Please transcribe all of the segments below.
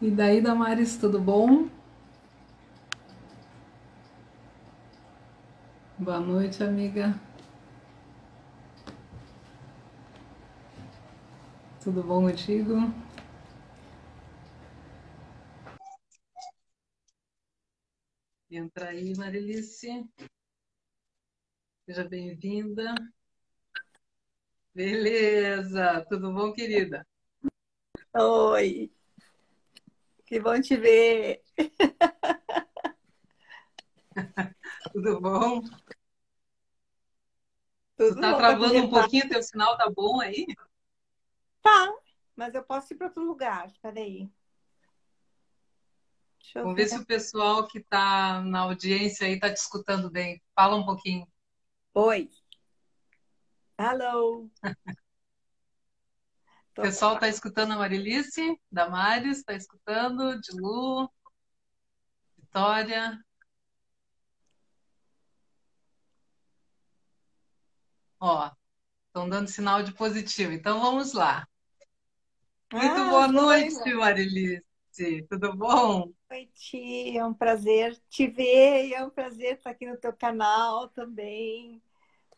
E daí, Damares, tudo bom? Boa noite, amiga. Tudo bom contigo? Entra aí, Marilice. Seja bem-vinda. Beleza, tudo bom, querida? Oi, que bom te ver. Tudo bom? Tu Tudo tá bom para travando um conversar? pouquinho, teu sinal tá bom aí? Tá, mas eu posso ir para outro lugar. Peraí, deixa eu Vamos ver ver. se o pessoal que tá na audiência aí tá te escutando bem. Fala um pouquinho. Oi, hello. O Tô... pessoal tá escutando a Marilice, Damares, tá escutando, de Lu, Vitória. Ó, estão dando sinal de positivo. Então vamos lá. Muito Ah, boa noite, Zoila. Marilice. Tudo bom? Oi, Ti, é um prazer te ver e é um prazer estar aqui no teu canal também,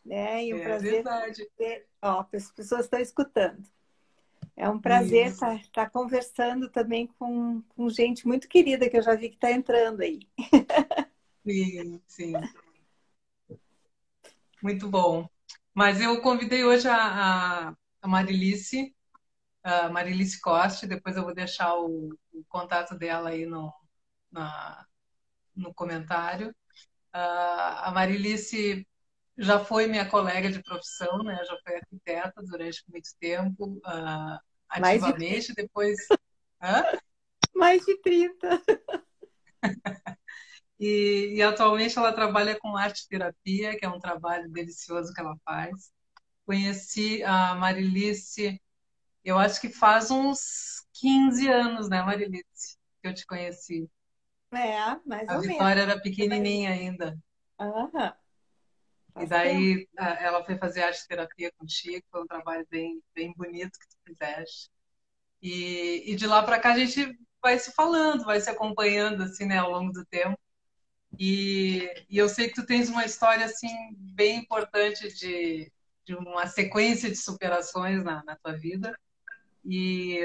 né? E um É prazer verdade. ver. Ó, as pessoas estão escutando. É um prazer Isso. estar conversando também com gente muito querida que eu já vi que está entrando aí. Sim, sim. Muito bom. Mas eu convidei hoje a Marilice, a Marilice Coste, depois eu vou deixar o contato dela aí na, no comentário. A Marilice já foi minha colega de profissão, né? Já foi arquiteta durante muito tempo, Mais de, ativamente, depois. Hã? mais de 30. E atualmente ela trabalha com arte terapia, que é um trabalho delicioso que ela faz. Conheci a Marilice, eu acho que faz uns 15 anos, né, Marilice, que eu te conheci. É, mais A ou menos. Vitória era Por aí. pequenininha ainda. Aham, E faz tempo. daí ela foi fazer arte terapia contigo, foi um trabalho bem, bem bonito que tu fizeste. E de lá para cá a gente vai se falando, vai se acompanhando assim, né, ao longo do tempo. E eu sei que tu tens uma história assim bem importante de uma sequência de superações na tua vida. E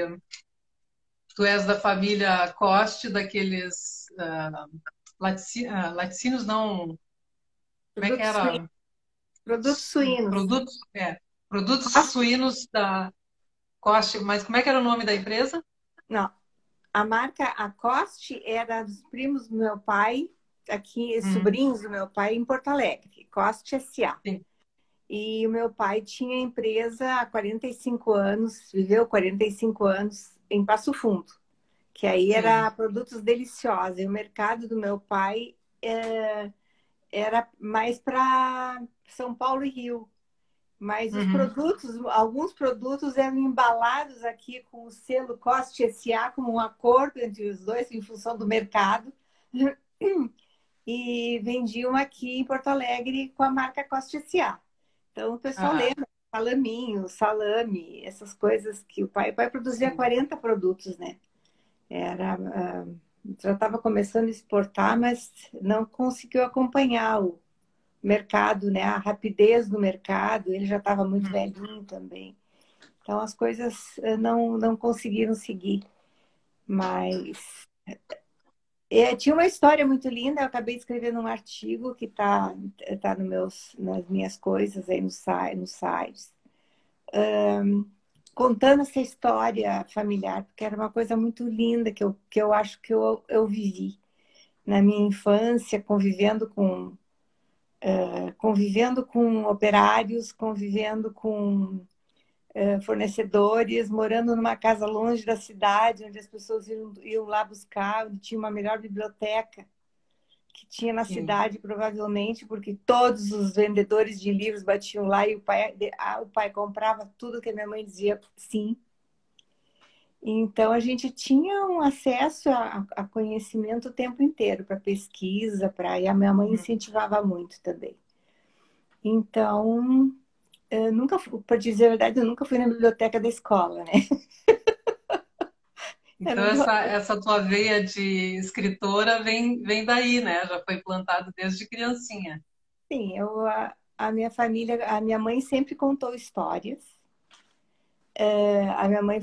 tu és da família Coste, daqueles laticínios, não, como é que Produtos suínos. era? Produtos suínos. Produtos, produtos Coste? suínos da Coste, mas como é que era o nome da empresa? Não. A marca Acoste era dos primos do meu pai, aqui, Hum, sobrinhos do meu pai, em Porto Alegre. Coste S.A. sim, E o meu pai tinha empresa há 45 anos, viveu 45 anos em Passo Fundo, que aí era sim. produtos deliciosos. E o mercado do meu pai era mais para São Paulo e Rio. Mas os Uhum, produtos, alguns produtos eram embalados aqui com o selo Coste S.A. como um acordo entre os dois em função do mercado e vendiam aqui em Porto Alegre com a marca Coste S.A. Então o pessoal aham, lembra, salaminho, salame, essas coisas que o pai produzia sim. 40 produtos, né? Era, já estava começando a exportar, mas não conseguiu acompanhar o mercado, né? A rapidez do mercado, ele já estava muito Uhum, velhinho também. Então as coisas não conseguiram seguir. Mas tinha uma história muito linda, eu acabei escrevendo um artigo que tá no nas minhas coisas aí no site, contando essa história familiar, porque era uma coisa muito linda que eu acho que eu vivi na minha infância, convivendo com operários, convivendo com fornecedores, morando numa casa longe da cidade, onde as pessoas iam lá buscar, onde tinha uma melhor biblioteca que tinha na sim. cidade, provavelmente, porque todos os vendedores de livros batiam lá e o pai comprava tudo que a minha mãe dizia sim. Então, a gente tinha um acesso a conhecimento o tempo inteiro, para pesquisa, e a minha mãe Uhum. incentivava muito também. Então, para dizer a verdade, eu nunca fui na biblioteca da escola, né? Eu Então, não tô... essa tua veia de escritora vem daí, né? Já foi plantado desde criancinha. Sim, a minha família, a minha mãe sempre contou histórias. A minha mãe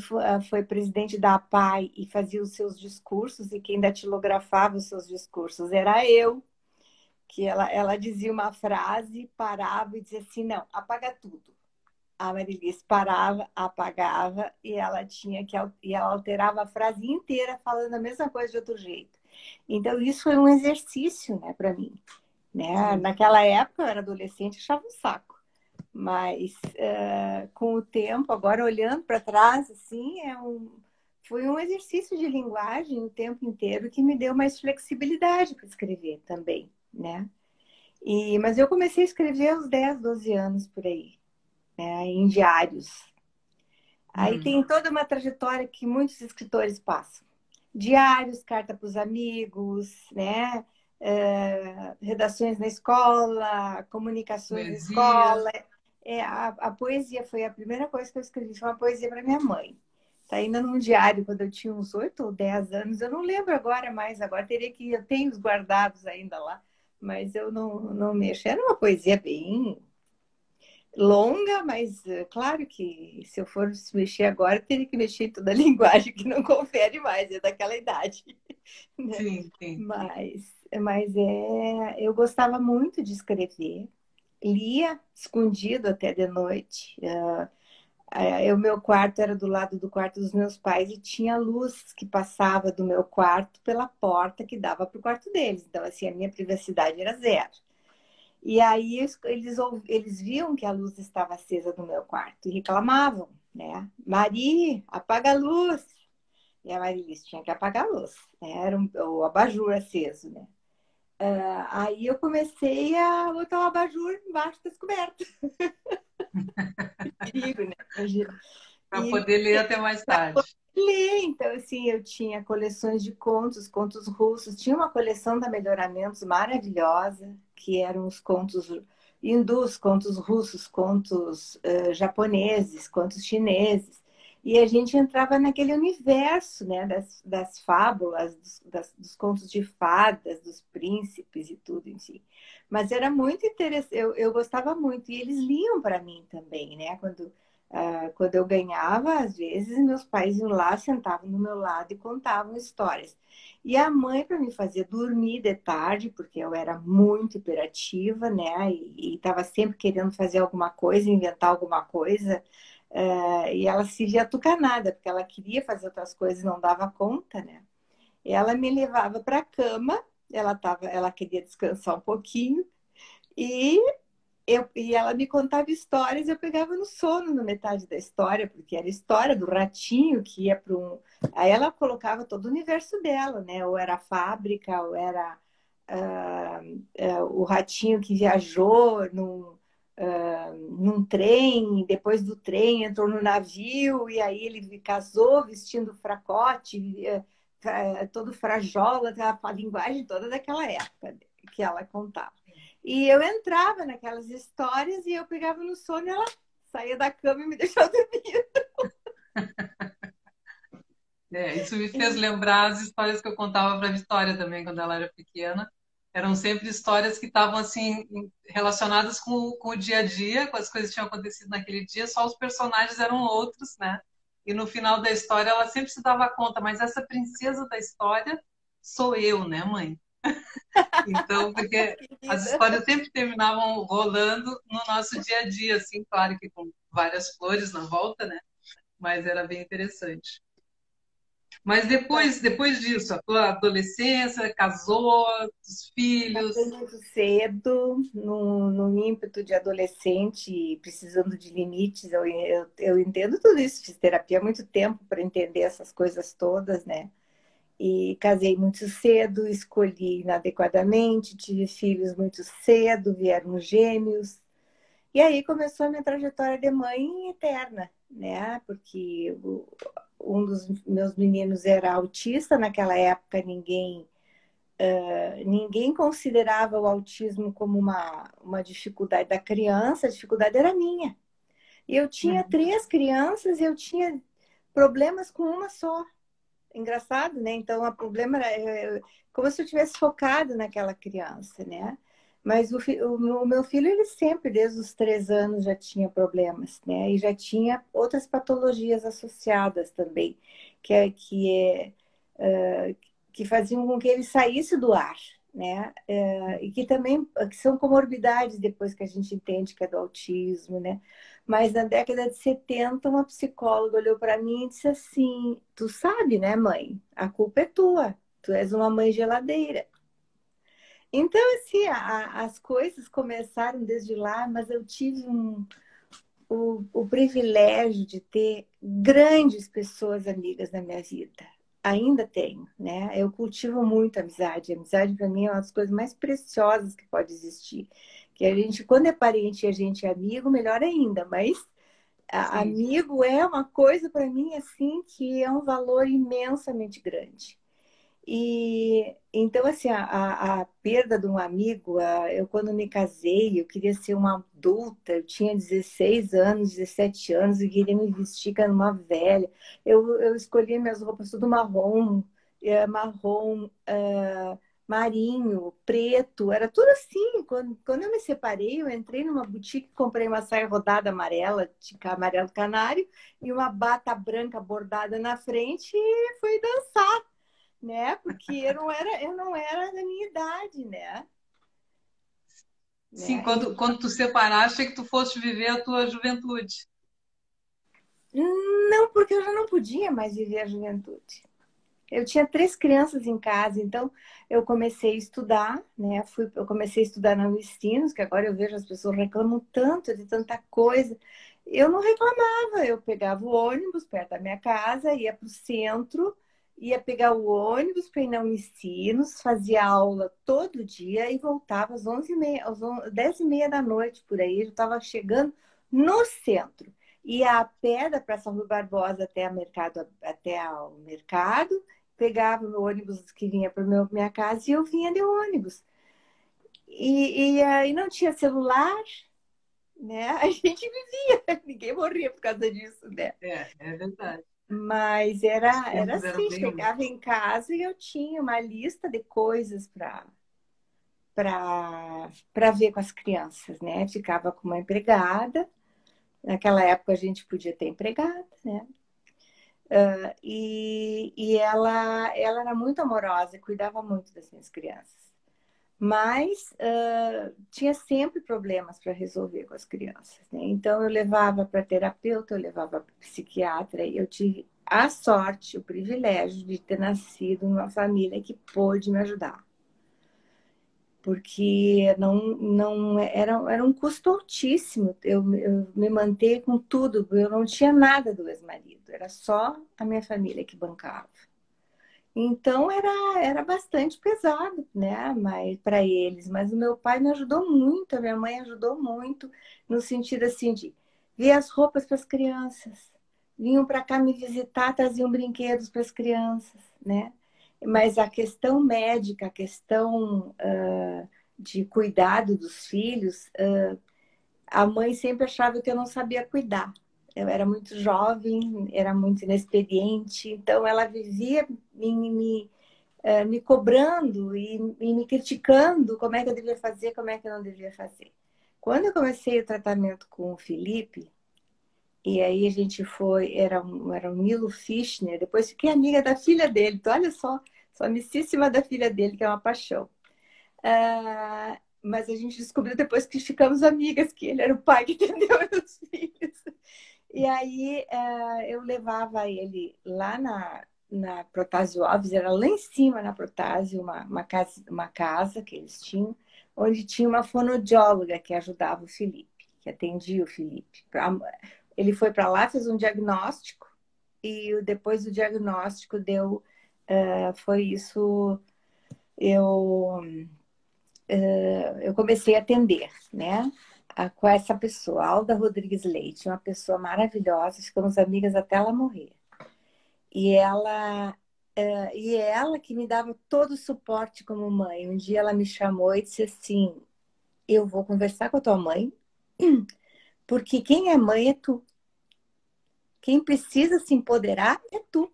foi presidente da APAI e fazia os seus discursos, e quem datilografava os seus discursos era eu, que ela dizia uma frase, parava e dizia assim, não, apaga tudo. A Marilis parava, apagava e ela e ela alterava a frase inteira falando a mesma coisa de outro jeito. Então isso foi um exercício, né, para mim, né? Sim. Naquela época eu era adolescente, achava um saco, mas com o tempo, agora olhando para trás, assim, foi um exercício de linguagem o tempo inteiro que me deu mais flexibilidade para escrever também, né? Mas eu comecei a escrever aos 10, 12 anos por aí, né, em diários. Aí Hum. tem toda uma trajetória que muitos escritores passam. Diários, carta para os amigos, né? Redações na escola, comunicações na Poesia. escola. A poesia foi a primeira coisa que eu escrevi, foi uma poesia para minha mãe. Está ainda num diário, quando eu tinha uns 8 ou 10 anos, eu não lembro agora mais, agora eu tenho os guardados ainda lá, mas eu não mexo. Era uma poesia bem longa, mas claro que se eu for mexer agora, eu teria que mexer em toda a linguagem que não confere mais, é daquela idade, né? Sim, sim. Eu gostava muito de escrever, lia escondido até de noite. O meu quarto era do lado do quarto dos meus pais e tinha luz que passava do meu quarto pela porta que dava para o quarto deles. Então, assim, a minha privacidade era zero. E aí eles viam que a luz estava acesa no meu quarto e reclamavam, né? Mari, apaga a luz. E a Marilis tinha que apagar a luz, né? Era o abajur aceso, né? Aí eu comecei a botar o abajur embaixo das cobertas. Perigo, né? Imagina. Para E poder ler até mais tarde. li, então, assim, eu tinha coleções de contos, contos russos. Tinha uma coleção da Melhoramentos maravilhosa, que eram os contos hindus, contos russos, contos japoneses, contos chineses. E a gente entrava naquele universo, né, das fábulas, dos contos de fadas, dos príncipes e tudo, enfim. Mas era muito interessante, eu gostava muito. E eles liam para mim também, né, quando eu ganhava, às vezes, meus pais iam lá, sentavam no meu lado e contavam histórias. E a mãe, para me fazer dormir de tarde, porque eu era muito hiperativa, né? E estava sempre querendo fazer alguma coisa, inventar alguma coisa. E ela se via atucanada, porque ela queria fazer outras coisas e não dava conta, né? E ela me levava para a cama, ela queria descansar um pouquinho, e e ela me contava histórias, eu pegava no sono na metade da história, porque era a história do ratinho que ia para um. Aí ela colocava todo o universo dela, né? Ou era a fábrica, ou era o ratinho que viajou num trem, depois do trem entrou no navio, e aí ele casou vestindo fracote, todo frajola, a linguagem toda daquela época que ela contava. E eu entrava naquelas histórias e eu pegava no sono e ela saía da cama e me deixava dormir. Isso me fez lembrar as histórias que eu contava para a Vitória também, quando ela era pequena. Eram sempre histórias que estavam assim relacionadas com o dia a dia, com as coisas que tinham acontecido naquele dia, só os personagens eram outros, né? E no final da história ela sempre se dava conta, mas essa princesa da história sou eu, né, mãe? Então, porque as Querida. histórias sempre terminavam rolando no nosso dia a dia, assim, claro que com várias flores na volta, né? Mas era bem interessante. Mas depois disso, a tua adolescência, casou, os Casei filhos. muito cedo, no ímpeto de adolescente, precisando de limites. Eu entendo tudo isso, fiz terapia há muito tempo para entender essas coisas todas, né? E casei muito cedo, escolhi inadequadamente, tive filhos muito cedo, vieram gêmeos. E aí começou a minha trajetória de mãe eterna, né? Porque um dos meus meninos era autista, naquela época ninguém considerava o autismo como uma dificuldade da criança, a dificuldade era minha. E eu tinha Uhum. 3 crianças e eu tinha problemas com uma só. engraçado, né? Então, o problema era como se eu tivesse focado naquela criança, né? Mas o meu filho, ele sempre, desde os 3 anos, já tinha problemas, né? E já tinha outras patologias associadas também, que faziam com que ele saísse do ar, né? E que também que são comorbidades depois que a gente entende que é do autismo, né? Mas na década de 70, uma psicóloga olhou para mim e disse assim: Tu sabe, né, mãe? A culpa é tua. Tu és uma mãe geladeira. Então, assim, as coisas começaram desde lá, mas eu tive o privilégio de ter grandes pessoas amigas na minha vida. Ainda tenho, né? Eu cultivo muito amizade. A amizade, para mim, é uma das coisas mais preciosas que pode existir. Que a gente, quando é parente e a gente é amigo, melhor ainda. Mas Sim. amigo é uma coisa, para mim, assim, que é um valor imensamente grande. E então, assim, a perda de um amigo, eu quando me casei, eu queria ser uma adulta, eu tinha 16 anos, 17 anos, e queria me vestir como uma velha. Eu escolhia minhas roupas tudo marrom, marrom, marinho, preto, era tudo assim. Quando eu me separei, eu entrei numa boutique, comprei uma saia rodada amarela, de amarelo canário, e uma bata branca bordada na frente e fui dançar, né? Porque eu não era da minha idade, né? Sim, né? quando tu separaste, é que tu foste viver a tua juventude. Não, porque eu já não podia mais viver a juventude. Eu tinha 3 crianças em casa, então eu comecei a estudar, né? Eu comecei a estudar na Unicinos, que agora eu vejo as pessoas reclamam tanto de tanta coisa. Eu não reclamava, eu pegava o ônibus perto da minha casa, ia para o centro, ia pegar o ônibus para ir na Unicinos, fazia aula todo dia e voltava às 11h30, 10h30 da noite, por aí, eu estava chegando no centro. Ia a pé da Praça Rui Barbosa até o mercado, pegava o meu ônibus que vinha para minha casa e eu vinha de ônibus. E aí não tinha celular, né? A gente vivia, ninguém morria por causa disso, né? É verdade. Mas Os era tempos eram assim, bem chegava outros. em casa e eu tinha uma lista de coisas para ver com as crianças, né? Ficava com uma empregada. Naquela época a gente podia ter empregada, né? E ela era muito amorosa e cuidava muito das minhas crianças. Mas tinha sempre problemas para resolver com as crianças, né? Então eu levava para terapeuta, eu levava para psiquiatra, e eu tive a sorte, o privilégio de ter nascido numa família que pôde me ajudar. Porque não era um custo altíssimo eu me manter com tudo, eu não tinha nada do ex-marido, era só a minha família que bancava. Então era bastante pesado, né? Mas para eles, mas o meu pai me ajudou muito, a minha mãe ajudou muito no sentido assim de ver as roupas para as crianças. Vinham para cá me visitar, traziam brinquedos para as crianças, né? Mas a questão médica, a questão de cuidado dos filhos, a mãe sempre achava que eu não sabia cuidar. Eu era muito jovem, era muito inexperiente, então ela vivia me cobrando e me criticando como é que eu devia fazer, como é que eu não devia fazer. Quando eu comecei o tratamento com o Felipe, e aí a gente foi, era um Nilo Fischner, depois fiquei amiga da filha dele, então olha só, sou amicíssima da filha dele, que é uma paixão. Mas a gente descobriu depois que ficamos amigas, que ele era o pai que atendeu meus filhos. E aí eu levava ele lá na Protásio Alves, era lá em cima na Protásio, uma casa que eles tinham, onde tinha uma fonoaudióloga que ajudava o Felipe, que atendia o Felipe. Ele foi para lá, fez um diagnóstico, e depois do diagnóstico foi isso, eu, eu comecei a atender, né? Com essa pessoa, Alda Rodrigues Leite, uma pessoa maravilhosa, ficamos amigas até ela morrer. E ela que me dava todo o suporte como mãe. Um dia ela me chamou e disse assim: Eu vou conversar com a tua mãe, porque quem é mãe é tu. Quem precisa se empoderar é tu.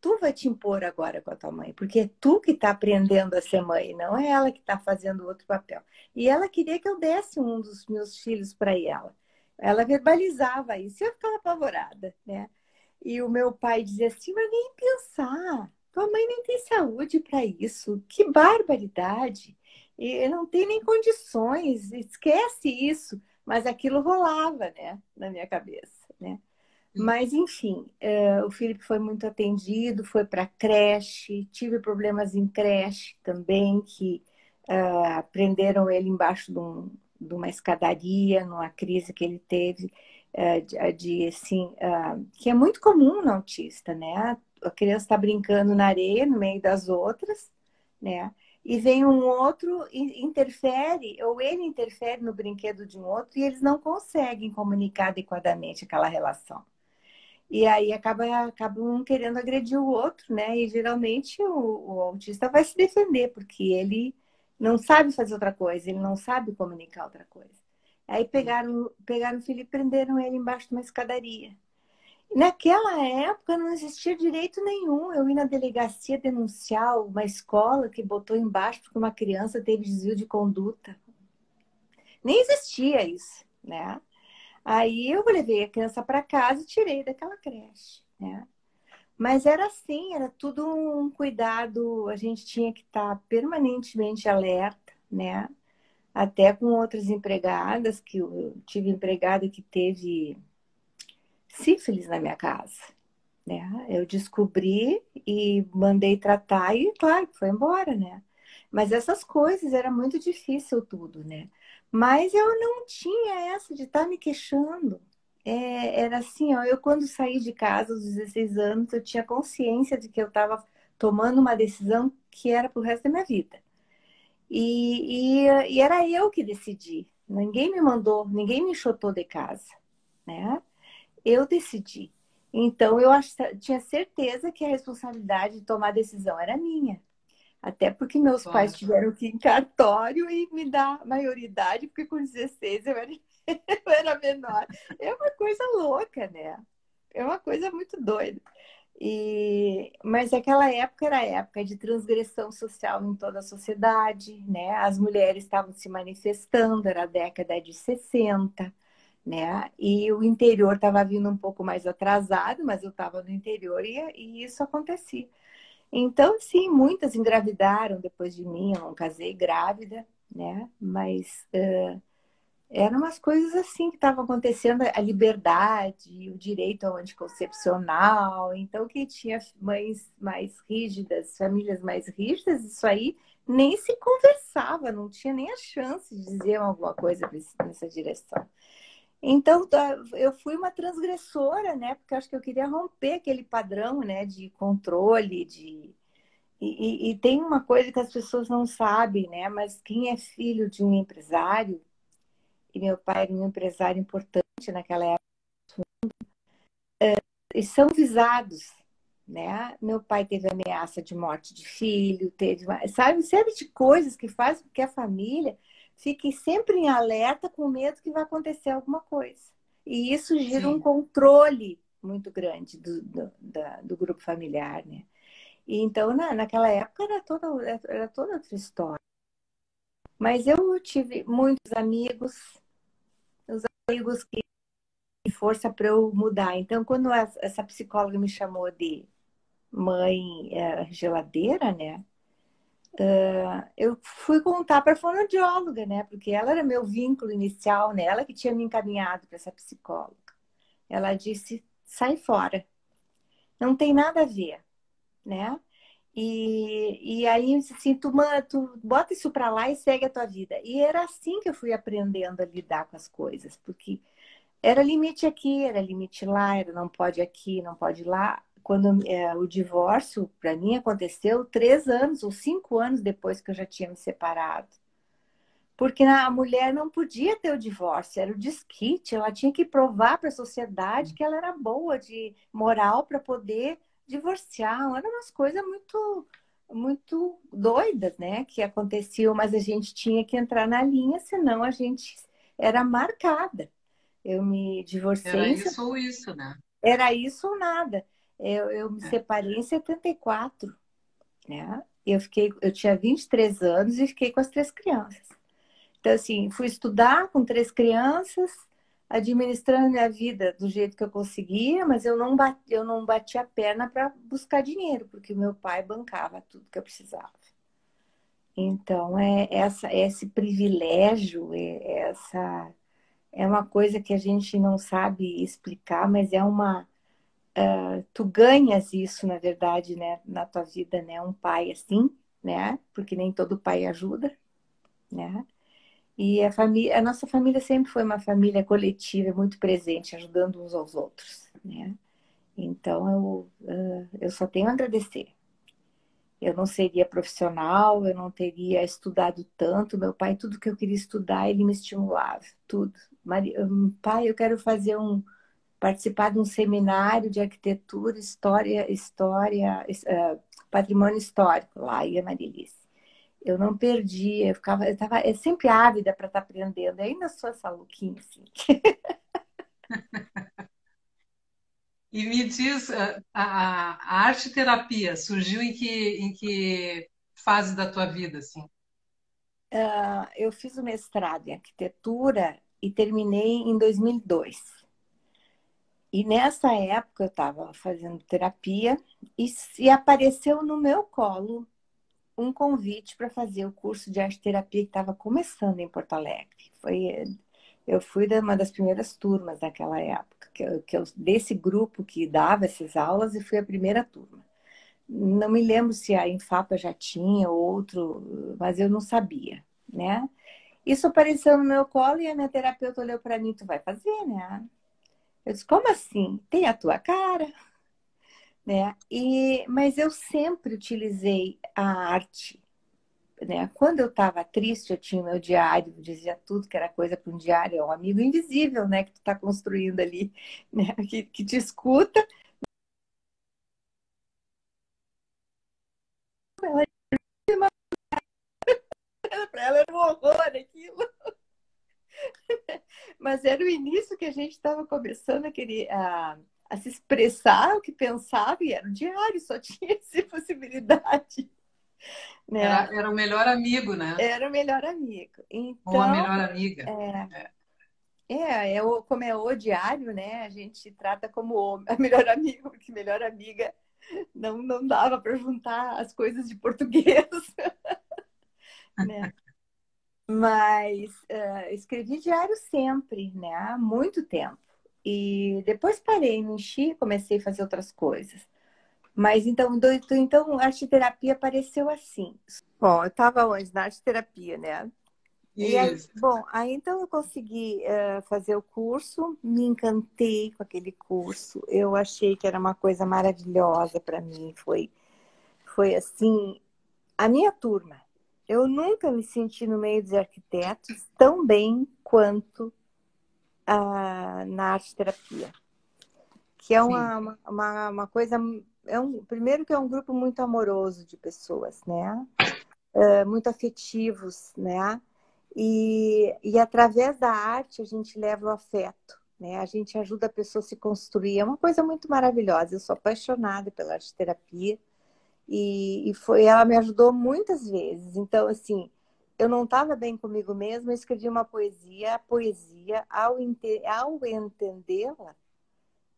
tu vai te impor agora com a tua mãe, porque é tu que está aprendendo a ser mãe, não é ela que está fazendo outro papel. E ela queria que eu desse um dos meus filhos para ela. Ela verbalizava isso e eu ficava apavorada, né? E o meu pai dizia assim, mas nem pensar, tua mãe nem tem saúde para isso, que barbaridade. E não tem nem condições, esquece isso. Mas aquilo rolava, né, na minha cabeça, né? Mas, enfim, o Felipe foi muito atendido, foi para creche, tive problemas em creche também, que prenderam ele embaixo de uma escadaria, numa crise que ele teve, assim, que é muito comum no autista, né? A criança está brincando na areia, no meio das outras, né? E vem um outro, interfere, ou ele interfere no brinquedo de um outro, e eles não conseguem comunicar adequadamente aquela relação. E aí acaba um querendo agredir o outro, né? E geralmente o autista vai se defender, porque ele não sabe fazer outra coisa, ele não sabe comunicar outra coisa. Aí pegaram o Felipe e prenderam ele embaixo de uma escadaria. Naquela época não existia direito nenhum. Eu ir na delegacia denunciar uma escola que botou embaixo porque uma criança teve desvio de conduta. Nem existia isso, né? Aí eu levei a criança para casa e tirei daquela creche, né? Mas era assim, era tudo um cuidado, a gente tinha que estar permanentemente alerta, né? Até com outras empregadas, que eu tive empregada que teve sífilis na minha casa, né? Eu descobri e mandei tratar e, claro, foi embora, né? Mas essas coisas era muito difícil tudo, né? Mas eu não tinha essa de estar me queixando. Era assim, ó, eu quando saí de casa aos 16 anos, eu tinha consciência de que eu estava tomando uma decisão que era para o resto da minha vida. E era eu que decidi. Ninguém me mandou, ninguém me enxotou de casa, né? Eu decidi. Então, tinha certeza que a responsabilidade de tomar a decisão era minha. Até porque meus pais Claro. tiveram que ir em cartório e me dar maioridade, porque com 16 eu era menor. É uma coisa louca, né? É uma coisa muito doida. Mas aquela época era a época de transgressão social em toda a sociedade, né? As mulheres estavam se manifestando, era a década de 60, né? E o interior estava vindo um pouco mais atrasado, mas eu estava no interior e isso acontecia. Então, sim, muitas engravidaram depois de mim, eu não casei grávida, né? Mas eram umas coisas assim que estavam acontecendo, a liberdade, o direito ao anticoncepcional. Então, que tinha mães mais rígidas, famílias mais rígidas, isso aí nem se conversava, não tinha nem a chance de dizer alguma coisa nessa direção. Então, eu fui uma transgressora, né? Porque eu acho que eu queria romper aquele padrão, né? De controle, e tem uma coisa que as pessoas não sabem, né? Mas quem é filho de um empresário, e meu pai era um empresário importante naquela época, e são visados, né? Meu pai teve ameaça de morte de filho, sabe, uma série de coisas que faz com que a família fique sempre em alerta com medo que vai acontecer alguma coisa. E isso gira um Sim. controle muito grande do grupo familiar, né? E então, naquela época, era toda outra história. Mas eu tive muitos amigos, os amigos que deram força para eu mudar. Então, quando essa psicóloga me chamou de mãe geladeira, né? Eu fui contar para a fonoaudióloga, né? Porque ela era meu vínculo inicial, né? Ela que tinha me encaminhado para essa psicóloga. Ela disse: sai fora, não tem nada a ver, né? E aí, assim, tu bota isso para lá e segue a tua vida. E era assim que eu fui aprendendo a lidar com as coisas, porque era limite aqui, era limite lá, era não pode aqui, não pode lá. Quando o divórcio, para mim, aconteceu 3 anos ou 5 anos depois que eu já tinha me separado. Porque a mulher não podia ter o divórcio, era o desquite, ela tinha que provar para a sociedade que ela era boa de moral para poder divorciar. Eram umas coisas muito, muito doidas, né, que aconteciam, mas a gente tinha que entrar na linha, senão a gente era marcada. Eu me Era divorciei, isso ou isso, né? era isso ou nada. Eu me separei em 74, né? Eu tinha 23 anos e fiquei com as 3 crianças. Então, assim, fui estudar com 3 crianças, administrando minha vida do jeito que eu conseguia, mas eu não bati a perna para buscar dinheiro, porque o meu pai bancava tudo que eu precisava. Então, esse privilégio, é uma coisa que a gente não sabe explicar, mas tu ganhas isso, na verdade, né, na tua vida, né, um pai assim, né, porque nem todo pai ajuda, né, e a nossa família sempre foi uma família coletiva, muito presente, ajudando uns aos outros, né, então eu só tenho a agradecer. Eu não seria profissional, eu não teria estudado tanto. Meu pai, tudo que eu queria estudar, ele me estimulava, tudo. Pai, eu quero participar de um seminário de arquitetura, patrimônio histórico. Lá ia Marilice. Eu não perdi, eu sempre ávida para estar aprendendo. Eu ainda sou essa louquinha, assim. E me diz, a arte-terapia surgiu em que fase da tua vida, assim? Eu fiz o mestrado em arquitetura e terminei em 2002. E nessa época eu estava fazendo terapia e apareceu no meu colo um convite para fazer o curso de arte terapia que estava começando em Porto Alegre. Eu fui uma das primeiras turmas naquela época, desse grupo que dava essas aulas e fui a primeira turma. Não me lembro se a Infapa já tinha outro, mas eu não sabia, né? Isso apareceu no meu colo e a minha terapeuta olhou para mim, tu vai fazer, né? Eu disse, como assim? Tem a tua cara, né? Mas eu sempre utilizei a arte, né? Quando eu estava triste, eu tinha o meu diário, dizia tudo que era coisa para um diário, é um amigo invisível, né? Que tu está construindo ali, né? Que te escuta. Para ela era um horror aquilo. Mas era o início que a gente estava começando a se expressar o que pensava, e era o diário, só tinha essa possibilidade, né? Era o melhor amigo, né? Era o melhor amigo. Ou a Então, melhor amiga. é, É. como é o diário, né? A gente trata como a melhor amigo, porque melhor amiga não dava para juntar as coisas de português, né? Mas escrevi diário sempre, né? Há muito tempo. E depois parei, me enchi, comecei a fazer outras coisas. Mas então a arte terapia apareceu assim. Bom, eu estava onde? Na arte terapia, né? E aí, Isso. bom, aí então eu consegui fazer o curso, me encantei com aquele curso. Eu achei que era uma coisa maravilhosa para mim. Foi assim, a minha turma. Eu nunca me senti no meio dos arquitetos tão bem quanto na arte terapia, que é Sim. uma coisa. Primeiro que é um grupo muito amoroso de pessoas, né? Muito afetivos, né? E através da arte a gente leva o afeto, né? A gente ajuda a pessoa a se construir. É uma coisa muito maravilhosa. Eu sou apaixonada pela arte terapia ela me ajudou muitas vezes. Então, assim, eu não estava bem comigo mesma, eu escrevi uma poesia. A poesia, ao entendê-la,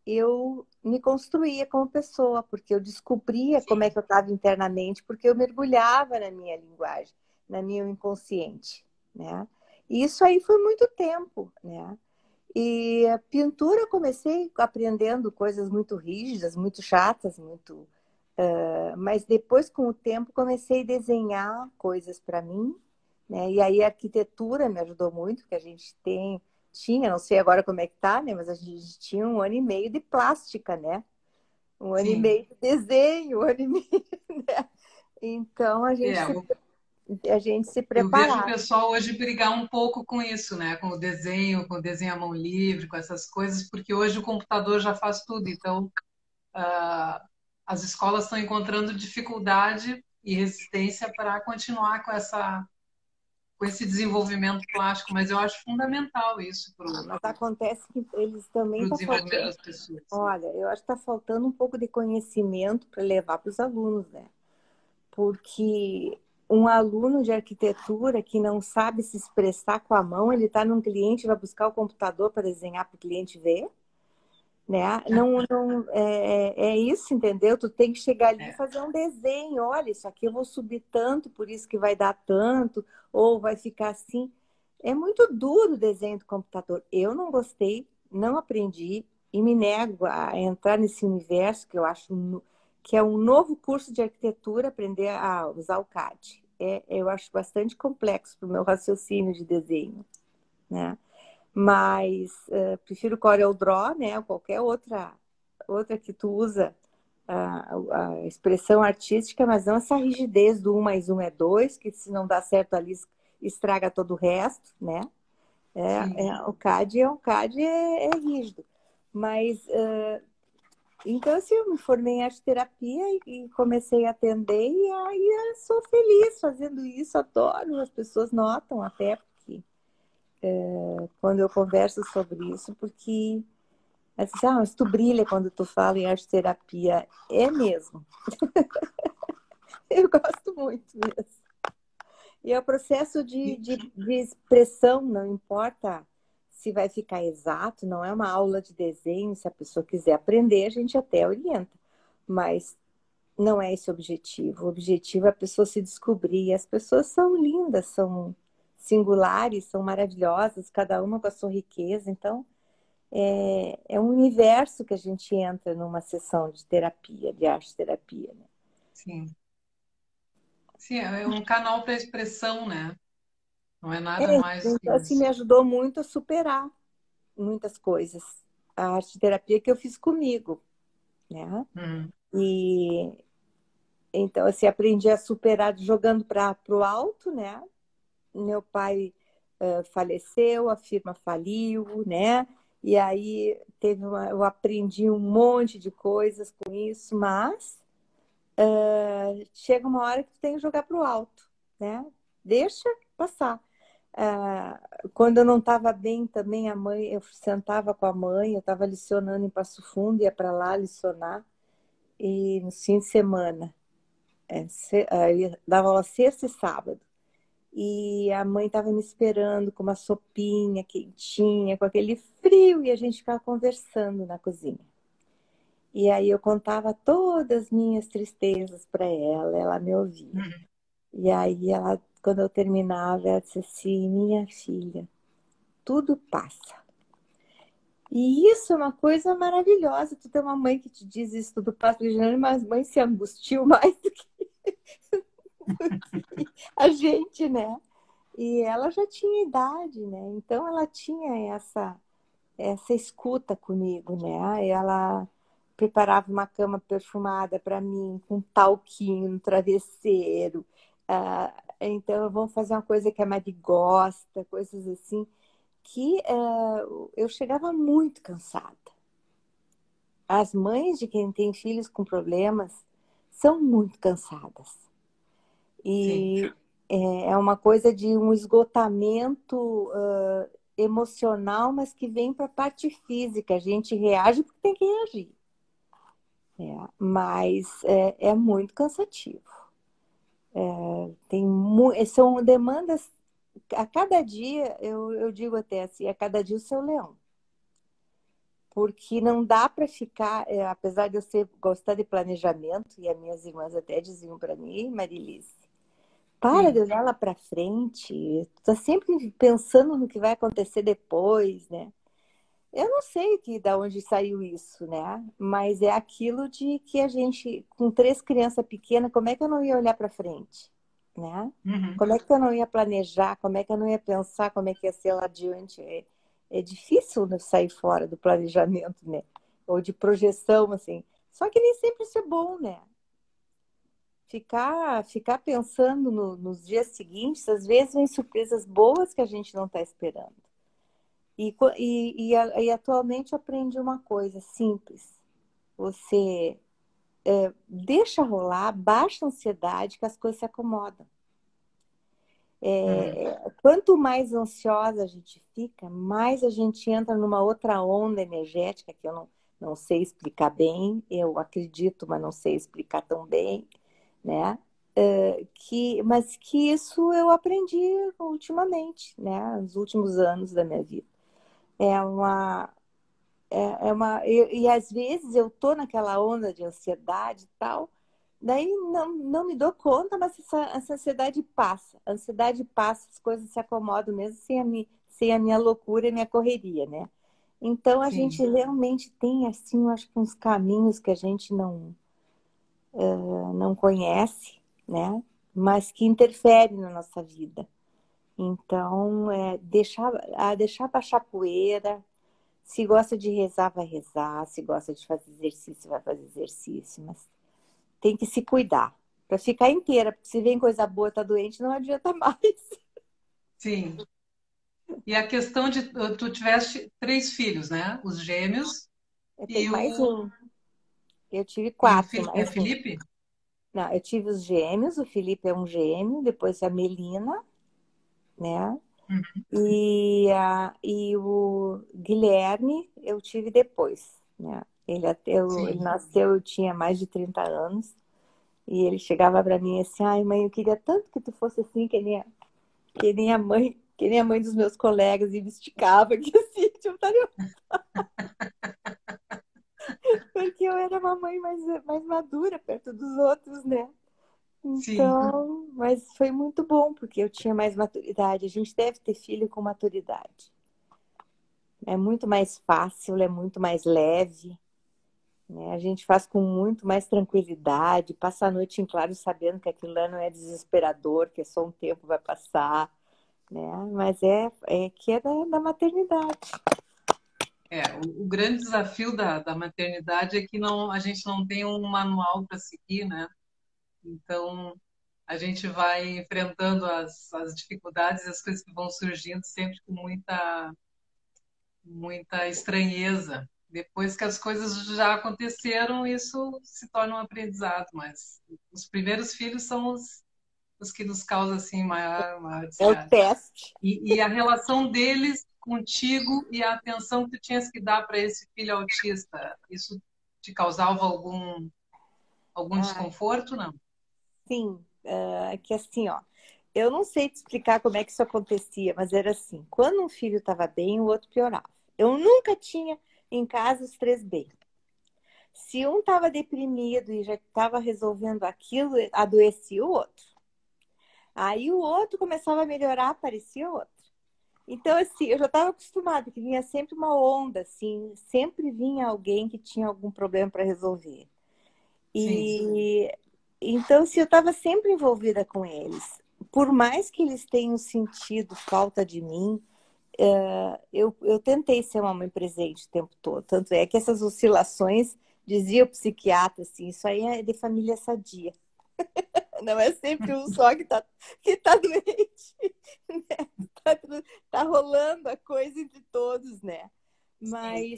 eu me construía como pessoa, porque eu descobria como é Sim. que eu estava internamente, porque eu mergulhava na minha linguagem, na minha inconsciente, né? E isso aí foi muito tempo, né? E a pintura eu comecei aprendendo coisas muito rígidas, muito chatas, mas depois, com o tempo, comecei a desenhar coisas para mim, né? E aí a arquitetura me ajudou muito, porque a gente tinha, não sei agora como é que tá, né? Mas a gente tinha 1 ano e meio de plástica, né? 1 ano e meio Sim. de desenho, 1 ano e meio, né? Então É, a gente se eu vejo o preparava. pessoal hoje brigar um pouco com isso, né? Com o desenho à mão livre, com essas coisas, porque hoje o computador já faz tudo. Então, as escolas estão encontrando dificuldade e resistência para continuar com com esse desenvolvimento plástico, mas eu acho fundamental isso para Mas acontece que eles também o estão desenvolvimento faltando. das pessoas. Olha, eu acho que está faltando um pouco de conhecimento para levar para os alunos, né? Porque um aluno de arquitetura que não sabe se expressar com a mão, ele está num cliente, vai buscar o computador para desenhar para o cliente ver, né? Não, é isso, entendeu? Tu tem que chegar ali e É, fazer um desenho. Olha, isso aqui eu vou subir tanto, por isso que vai dar tanto, ou vai ficar assim. É muito duro o desenho do computador. Eu não gostei, não aprendi e me nego a entrar nesse universo que eu acho que é um novo curso de arquitetura, aprender a usar o CAD. Eu acho bastante complexo para o meu raciocínio de desenho, né? Mas prefiro Corel Draw, né? Ou qualquer outra que tu usa a expressão artística, mas não essa rigidez do 1 mais 1 é 2, que se não dá certo ali estraga todo o resto, né? sim. O CAD é rígido. Mas então assim, eu me formei em arte terapia e comecei a atender e aí eu sou feliz fazendo isso, adoro, as pessoas notam até porque quando eu converso sobre isso, porque assim, mas tu brilha quando tu fala em arte terapia. É mesmo. Eu gosto muito mesmo. E é o processo de expressão, não importa se vai ficar exato, não é uma aula de desenho. Se a pessoa quiser aprender, a gente até orienta. Mas não é esse o objetivo. O objetivo é a pessoa se descobrir. E as pessoas são lindas, são singulares, são maravilhosas, cada uma com a sua riqueza. Então, é um universo que a gente entra numa sessão de terapia, de arte terapia, né? Sim. Sim, é um canal para expressão, né? Não é É, nada mais que então, assim, me isso. ajudou muito a superar muitas coisas. A arte terapia que eu fiz comigo, né? Hum, E então, assim, aprendi a superar jogando para o alto, né? Meu pai faleceu, a firma faliu, né? E aí eu aprendi um monte de coisas com isso, mas chega uma hora que tu tem que jogar para o alto, né? Deixa passar. Quando eu não estava bem também, a mãe, eu sentava com a mãe, eu estava licionando em Passo Fundo, ia para lá licionar, e no fim de semana, aí dava aula sexta e sábado. E a mãe estava me esperando com uma sopinha quentinha, com aquele frio, e a gente ficava conversando na cozinha. E aí eu contava todas as minhas tristezas para ela me ouvia. hum. E aí ela, quando eu terminava, ela disse assim, minha filha, tudo passa. E isso é uma coisa maravilhosa. Tu tem uma mãe que te diz isso tudo passa, mas as mães se angustiam mais do que a gente, né? E ela já tinha idade, né? Então ela tinha essa escuta comigo, né? Ela preparava uma cama perfumada para mim, com talquinho no travesseiro. Então vamos fazer uma coisa que a Mari gosta, coisas assim, que eu chegava muito cansada. As mães de quem tem filhos com problemas são muito cansadas. Sim, E é uma coisa de um esgotamento emocional, mas que vem para a parte física. A gente reage porque tem que reagir. Mas é muito cansativo. São demandas. A cada dia, eu digo até assim, a cada dia o seu leão. Porque não dá para ficar, apesar de gostar de planejamento, e as minhas irmãs até diziam para mim, Marilice, para de sim. olhar lá para frente, tu tá sempre pensando no que vai acontecer depois, né? Eu não sei da onde saiu isso, né? Mas é aquilo de que a gente, com 3 crianças pequenas, como é que eu não ia olhar para frente, né? Uhum. Como é que eu não ia planejar? Como é que eu não ia pensar como é que ia ser lá adiante? É difícil sair fora do planejamento, né? Ou de projeção, assim. Só que nem sempre isso é bom, né? Ficar pensando nos dias seguintes, às vezes vem surpresas boas que a gente não está esperando. E atualmente eu aprendi uma coisa simples. Você deixa rolar, baixa a ansiedade, que as coisas se acomodam. Uhum. Quanto mais ansiosa a gente fica, mais a gente entra numa outra onda energética que eu não sei explicar bem, eu acredito, mas não sei explicar tão bem, né? Mas que isso eu aprendi ultimamente, né? Nos últimos anos da minha vida. É uma, e às vezes eu tô naquela onda de ansiedade e tal, daí não me dou conta, mas essa ansiedade passa. A ansiedade passa, as coisas se acomodam mesmo sem a minha loucura e minha correria, né? Então a gente Sim, realmente tem assim, eu acho que uns caminhos que a gente não conhece, né? Mas que interferem na nossa vida. Então, deixar baixar poeira. Se gosta de rezar, vai rezar. Se gosta de fazer exercício, vai fazer exercício. Mas tem que se cuidar para ficar inteira. Porque se vem coisa boa, tá doente, não adianta mais. sim. E a questão de tu tiveste três filhos, né? Os gêmeos Eu tenho e mais o, um. Eu tive e o quatro, É mais um. Felipe? Não, eu tive os gêmeos. O Felipe é um gêmeo. Depois a Melina, né? Uhum. E o Guilherme eu tive depois, né? Ele Sim. nasceu, eu tinha mais de 30 anos, e ele chegava para mim assim, ai mãe, eu queria tanto que tu fosse assim, que nem a mãe dos meus colegas, e me esticava aqui assim, tipo, porque eu era uma mãe mais madura perto dos outros, né? Sim. Então, mas foi muito bom, porque eu tinha mais maturidade. A gente deve ter filho com maturidade. É muito mais fácil, é muito mais leve, né? A gente faz com muito mais tranquilidade, passa a noite em claro sabendo que aquilo lá não é desesperador, que é só um tempo vai passar, né? Mas é que é da maternidade. O grande desafio da maternidade é que não, a gente não tem um manual para seguir, né? Então, a gente vai enfrentando as dificuldades e as coisas que vão surgindo sempre com muita estranheza. Depois que as coisas já aconteceram, isso se torna um aprendizado, mas os primeiros filhos são os que nos causam assim maior É o desgaste. teste. E a relação deles contigo e a atenção que tu tinhas que dar para esse filho autista, isso te causava algum Ah, desconforto, não? sim, que assim, ó, eu não sei te explicar como é que isso acontecia, mas era assim, quando um filho estava bem, o outro piorava. Eu nunca tinha em casa os três bem. Se um estava deprimido e já estava resolvendo aquilo, adoecia o outro. Aí o outro começava a melhorar, aparecia o outro. Então, assim, eu já estava acostumada que vinha sempre uma onda, assim, sempre vinha alguém que tinha algum problema para resolver. Sim, E então, se eu estava sempre envolvida com eles, por mais que eles tenham sentido falta de mim, eu tentei ser uma mãe presente o tempo todo. Tanto é que essas oscilações, dizia o psiquiatra, assim, isso aí é de família sadia. Não é sempre um só que tá doente, né? Tá, tá rolando a coisa entre todos, né? sim.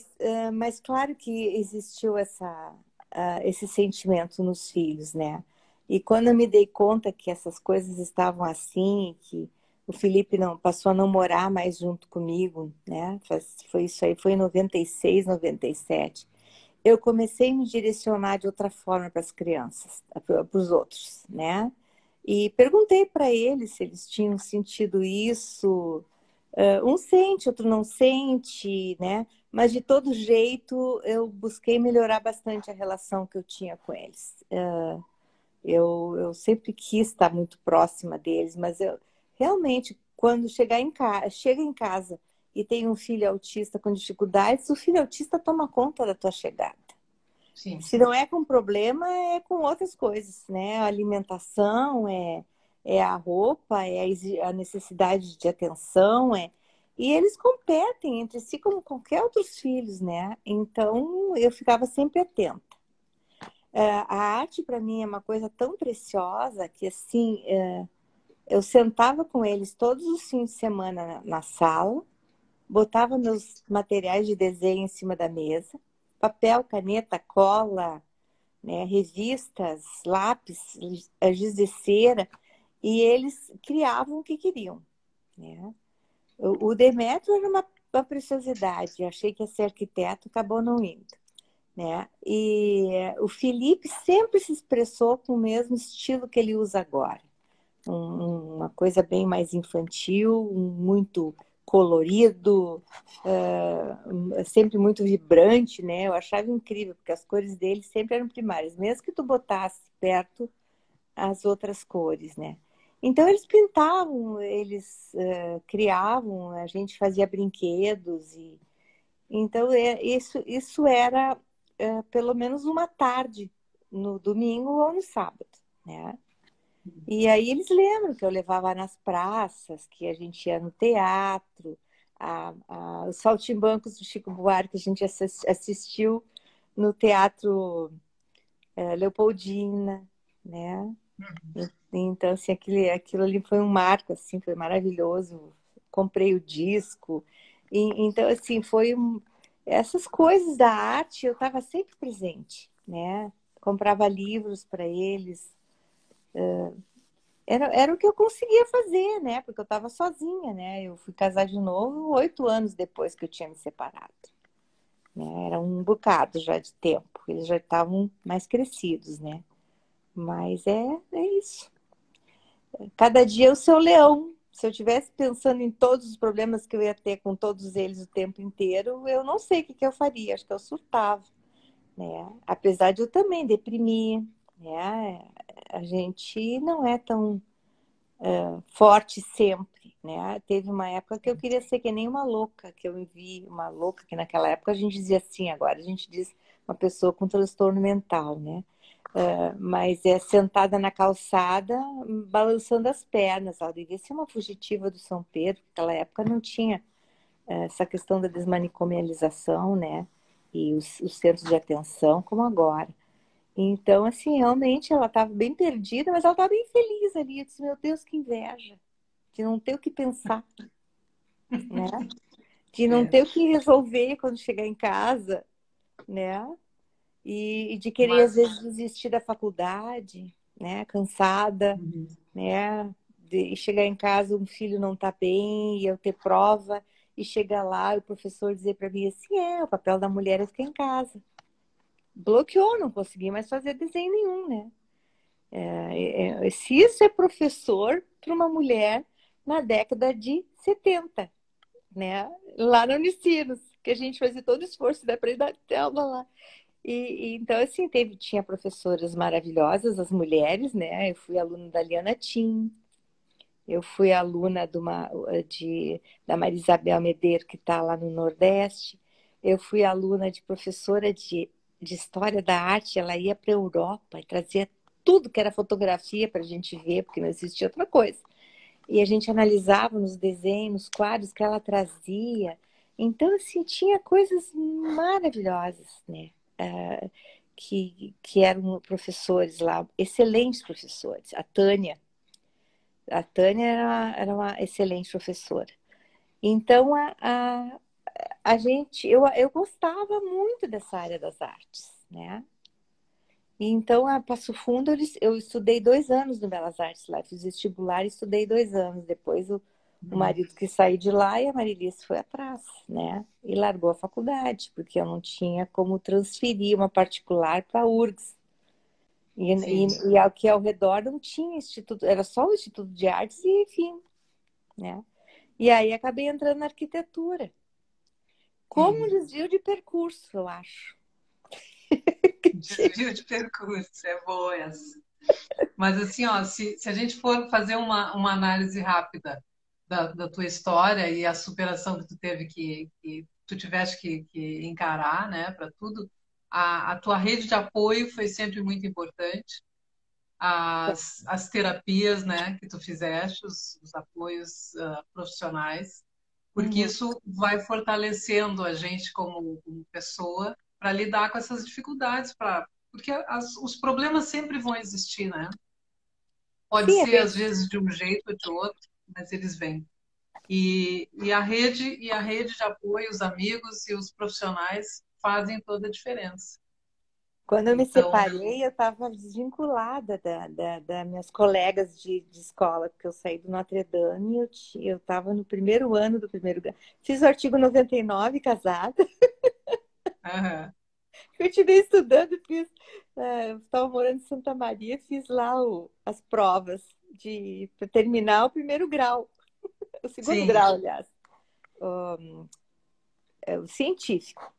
Mas claro que existiu esse sentimento nos filhos, né? E quando eu me dei conta que essas coisas estavam assim, que o Felipe não passou a não morar mais junto comigo, né? Foi isso aí, foi em 96, 97. Eu comecei a me direcionar de outra forma para as crianças, para os outros, né? E perguntei para eles se eles tinham sentido isso. Um sente, outro não sente, né? Mas de todo jeito eu busquei melhorar bastante a relação que eu tinha com eles. Eu sempre quis estar muito próxima deles, mas eu realmente, quando chega em casa e tem um filho autista com dificuldades, o filho autista toma conta da tua chegada. Sim. Se não é com problema, é com outras coisas, né? A alimentação, é a roupa, é a necessidade de atenção, e eles competem entre si como qualquer outros filhos, né? Então eu ficava sempre atenta. A arte para mim é uma coisa tão preciosa que assim eu sentava com eles todos os fins de semana na sala, botava meus materiais de desenho em cima da mesa, papel, caneta, cola, né, revistas, lápis, giz de cera, e eles criavam o que queriam, né? O Demétrio era uma preciosidade, eu achei que ia ser arquiteto, acabou não indo, né? E o Felipe sempre se expressou com o mesmo estilo que ele usa agora. Uma coisa bem mais infantil, muito colorido, sempre muito vibrante, né? Eu achava incrível, porque as cores dele sempre eram primárias, mesmo que tu botasse perto as outras cores, né? Então eles pintavam, eles criavam, a gente fazia brinquedos e então isso era pelo menos uma tarde no domingo ou no sábado, né? E aí eles lembram que eu levava nas praças, que a gente ia no teatro, os saltimbancos do Chico Buarque a gente assistiu no Teatro Leopoldina, né? Então, assim, aquilo ali foi um marco, assim, foi maravilhoso. Comprei o disco. Então, assim, essas coisas da arte eu estava sempre presente, né? Comprava livros para eles. Era o que eu conseguia fazer, né? Porque eu estava sozinha, né? Eu fui casar de novo 8 anos depois que eu tinha me separado, né? Era um bocado já de tempo. Eles já estavam mais crescidos, né? Mas é isso. Cada dia é o seu leão. Se eu estivesse pensando em todos os problemas que eu ia ter com todos eles o tempo inteiro, eu não sei o que eu faria. Acho que eu surtava, né? Apesar de eu também deprimir, né? A gente não é tão forte sempre, né? Teve uma época que eu queria ser que nem uma louca, que eu me vi uma louca, que naquela época a gente dizia assim, agora a gente diz uma pessoa com transtorno mental, né? Mas é sentada na calçada, balançando as pernas. Ela devia ser uma fugitiva do São Pedro, naquela época não tinha essa questão da desmanicomialização, né? E os centros de atenção, como agora. Então, assim, realmente ela estava bem perdida, mas ela estava bem feliz ali. Eu disse, meu Deus, que inveja de não ter o que pensar, né? De não É. ter o que resolver quando chegar em casa, né? E de querer, às Mas, vezes, desistir da faculdade, né? Cansada, uhum. né? De chegar em casa, um filho não tá bem, e eu ter prova, e chegar lá e o professor dizer para mim assim, o papel da mulher é ficar em casa. Bloqueou, não consegui mais fazer desenho nenhum, né? Se isso é professor para uma mulher na década de 70, né? Lá na Unicinos, que a gente fazia todo o esforço da aprender aula lá. Então, assim, tinha professoras maravilhosas, as mulheres, né? Eu fui aluna da Liana Tim, eu fui aluna da Maria Isabel Medeiro, que está lá no Nordeste, eu fui aluna de professora de História da Arte, ela ia para a Europa e trazia tudo que era fotografia para a gente ver, porque não existia outra coisa. E a gente analisava nos desenhos, nos quadros que ela trazia. Então, assim, tinha coisas maravilhosas, né? Que eram professores lá, excelentes professores. A Tânia era uma excelente professora. Então, eu gostava muito dessa área das artes, né? Então, a Passo Fundo, eu estudei 2 anos no Belas Artes lá, fiz vestibular e estudei 2 anos. Depois, o Uhum. marido que saiu de lá e a Marilice foi atrás, né? E largou a faculdade, porque eu não tinha como transferir uma particular para a URGS. Sim. E aqui ao redor não tinha instituto, era só o Instituto de Artes e enfim, né? E aí acabei entrando na arquitetura. Como um Sim. desvio de percurso, eu acho. Desvio de percurso, é boa essa. Mas assim, ó, se a gente for fazer uma análise rápida da tua história e a superação que tu teve que tu tiveste que encarar, né, para tudo, a tua rede de apoio foi sempre muito importante. As terapias, né, que tu fizeste, os apoios profissionais, porque Uhum. isso vai fortalecendo a gente como pessoa para lidar com essas dificuldades, porque os problemas sempre vão existir, né? Pode Sim, a ser às gente vezes de um jeito ou de outro, mas eles vêm. E a rede de apoio, os amigos e os profissionais fazem toda a diferença. Quando eu me Então, separei, eu estava desvinculada das minhas colegas de escola, porque eu saí do Notre Dame e eu estava no primeiro ano do primeiro grau. Fiz o artigo 99, casada. aham, Continuei estudando, fiz, estava morando em Santa Maria, fiz lá as provas para terminar o primeiro grau, o segundo sim, grau, aliás, o científico,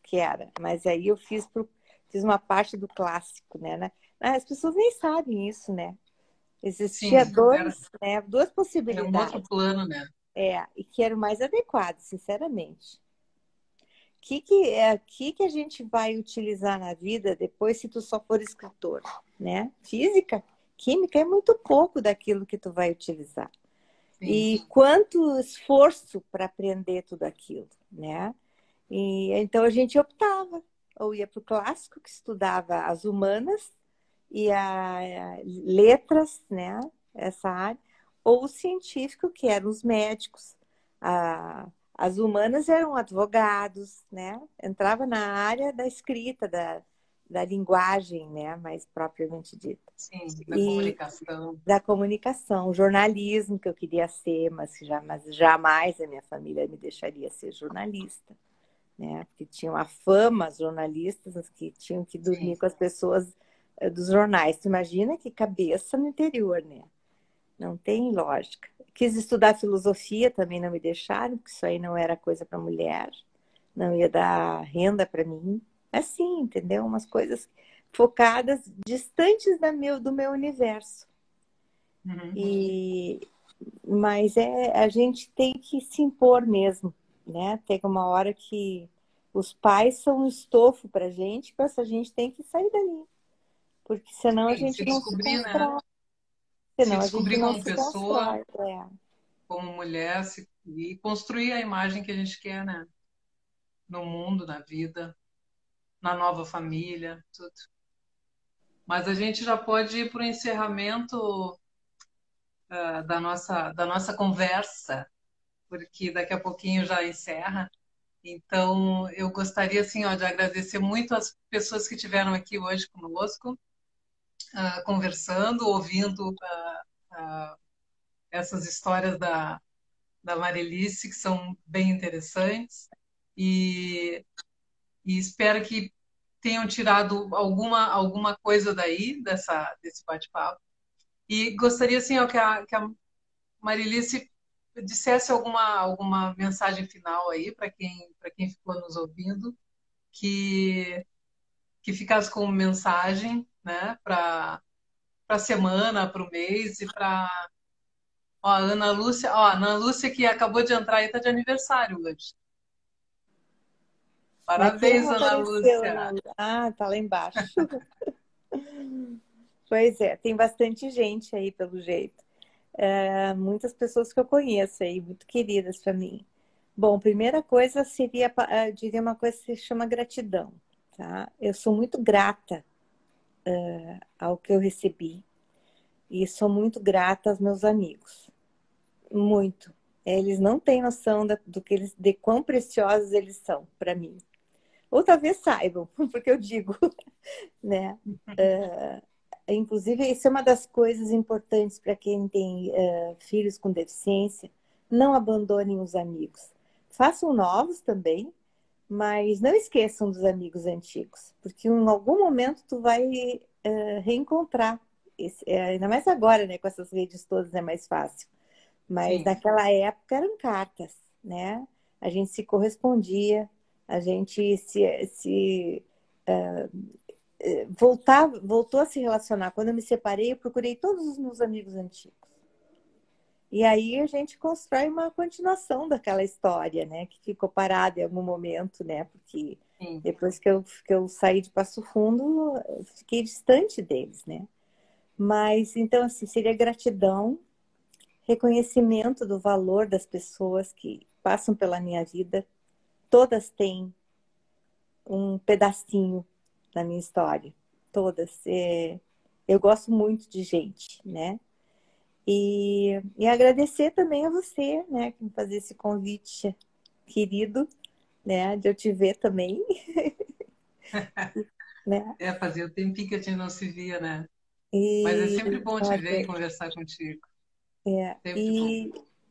que era. Mas aí eu fiz uma parte do clássico, né? As pessoas nem sabem isso, né? Existia sim, duas era um outro possibilidades, plano, né? e que era o mais adequado, sinceramente. Que a gente vai utilizar na vida depois se tu só for escritor, né? Física, química é muito pouco daquilo que tu vai utilizar. Sim, E quanto esforço para aprender tudo aquilo, né? E então a gente optava, ou ia para o clássico, que estudava as humanas e a letras, né? Essa área, ou o científico, que eram os médicos. As humanas eram advogados, né? Entrava na área da escrita, da linguagem, né? Mais propriamente dita. sim, da E comunicação. da comunicação, jornalismo, que eu queria ser, mas jamais a minha família me deixaria ser jornalista, né? Porque tinham a fama, os jornalistas, que tinham que dormir Sim, com as pessoas dos jornais. Tu imagina que cabeça no interior, né? Não tem lógica. Quis estudar filosofia, também não me deixaram, porque isso aí não era coisa para mulher, não ia dar renda para mim. Assim, entendeu? Umas coisas focadas, distantes do meu universo. uhum, E, mas a gente tem que se impor mesmo, né? Tem uma hora que os pais são um estofo para a gente, mas a gente tem que sair dali, porque senão a sim, gente se não se descobrir, né? constrói. Se Senão a gente descobrir não como se pessoa, constrói. como mulher, e construir a imagem que a gente quer, né? No mundo, na vida, na nova família, tudo. Mas a gente já pode ir para o encerramento, da nossa conversa, porque daqui a pouquinho já encerra. Então, eu gostaria, assim, ó, de agradecer muito as pessoas que estiveram aqui hoje conosco, conversando, ouvindo essas histórias da Marilice, que são bem interessantes. E, e espero que tenham tirado alguma coisa daí, desse bate-papo. E gostaria, assim, ó, que a Marilice dissesse alguma mensagem final aí para quem ficou nos ouvindo, que ficasse como mensagem, né, para a semana, para o mês e para. Ó, a Ana Lúcia que acabou de entrar aí está de aniversário hoje. Aqui Parabéns, não Ana apareceu, Lúcia. Ana. Ah, tá lá embaixo. Pois é, tem bastante gente aí, pelo jeito. Muitas pessoas que eu conheço aí, muito queridas para mim. Bom, primeira coisa seria, eu diria uma coisa que se chama gratidão, tá? Eu sou muito grata ao que eu recebi e sou muito grata aos meus amigos, muito. Eles não têm noção de quão preciosos eles são para mim. Ou talvez saibam, porque eu digo, né? Inclusive, isso é uma das coisas importantes para quem tem filhos com deficiência. Não abandonem os amigos. Façam novos também, mas não esqueçam dos amigos antigos, porque em algum momento tu vai reencontrar. Ainda mais agora, né? Com essas redes todas é mais fácil. Mas Sim, naquela época eram cartas, né? A gente se correspondia, a gente voltou a se relacionar. Quando eu me separei, eu procurei todos os meus amigos antigos. E aí a gente constrói uma continuação daquela história, né? Que ficou parada em algum momento, né? Porque sim. depois que eu saí de Passo Fundo, eu fiquei distante deles, né? Mas então, assim, seria gratidão, reconhecimento do valor das pessoas que passam pela minha vida. Todas têm um pedacinho da minha história. Todas. Eu gosto muito de gente, né? E agradecer também a você, né, que me fazer esse convite querido, né, de eu te ver também. né? Fazia o tempinho que a gente não se via, né? Mas é E, sempre bom te ver e olha, conversar contigo. é, Sempre bom.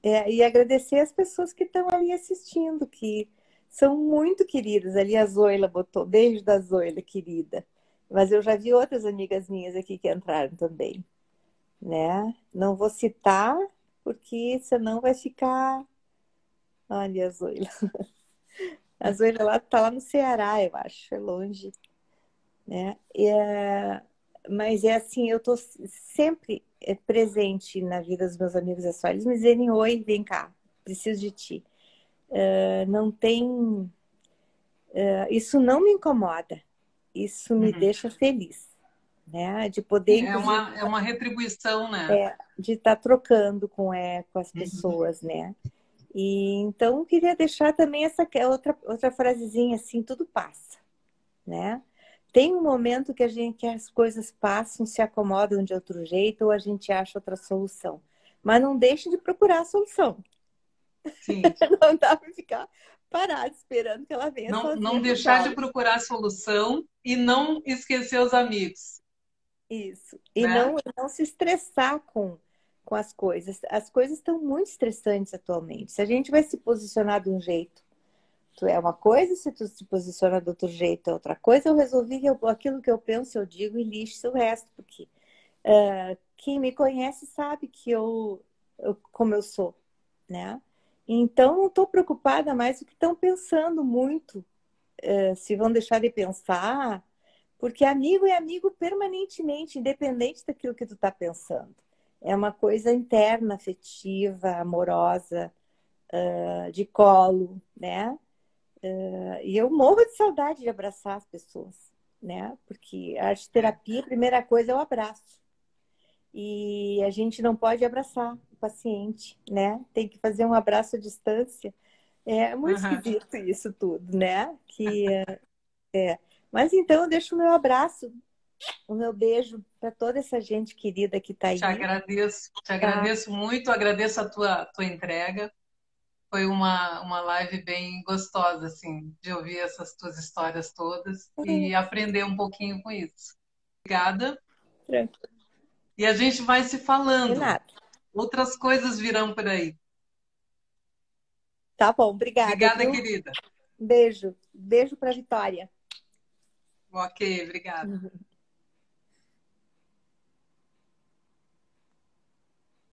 e, e agradecer as pessoas que estão ali assistindo, que são muito queridas. Ali a Zoila botou, beijo da Zoila, querida. Mas eu já vi outras amigas minhas aqui que entraram também, né? Não vou citar, porque senão vai ficar. Olha a Zoila. A Zoila lá tá lá no Ceará, eu acho, é longe, né? Mas é assim, eu tô sempre presente na vida dos meus amigos, é só eles me dizerem oi, vem cá, preciso de ti. Não tem, isso não me incomoda, isso me Uhum. deixa feliz, né? De poder, inclusive, É uma retribuição, né? de estar trocando com as Uhum. pessoas, né? E então eu queria deixar também essa outra frasezinha assim, tudo passa, né? Tem um momento que a gente que as coisas passam, se acomodam de outro jeito ou a gente acha outra solução. Mas não deixe de procurar a solução. Sim. Não dá para ficar parado esperando que ela venha Não, sozinha não e deixar de resolve. procurar solução e não esquecer os amigos, Isso. né? E não se estressar com as coisas. As coisas estão muito estressantes atualmente. Se a gente vai se posicionar de um jeito, tu é uma coisa, se tu se posiciona de outro jeito, é outra coisa. Eu resolvi que aquilo que eu penso, eu digo e lixo o resto, porque quem me conhece sabe que como eu sou, né? Então, não estou preocupada mais o que estão pensando muito, se vão deixar de pensar, porque amigo é amigo permanentemente, independente daquilo que tu está pensando. É uma coisa interna, afetiva, amorosa, de colo, né? E eu morro de saudade de abraçar as pessoas, né? Porque a arte É. terapia, a primeira coisa é o abraço. E a gente não pode abraçar o paciente, né? Tem que fazer um abraço à distância. É muito Uhum. esquisito isso tudo, né? Mas então eu deixo o meu abraço, o meu beijo para toda essa gente querida que está aí, Te tá? agradeço muito, agradeço a tua entrega. Foi uma live bem gostosa, assim, de ouvir essas tuas histórias todas e aprender um pouquinho com isso. Obrigada. Tranquilo. E a gente vai se De falando. nada. Outras coisas virão por aí. Tá bom, obrigada, Obrigada, viu? querida. Beijo. Beijo para Vitória. Ok, obrigada.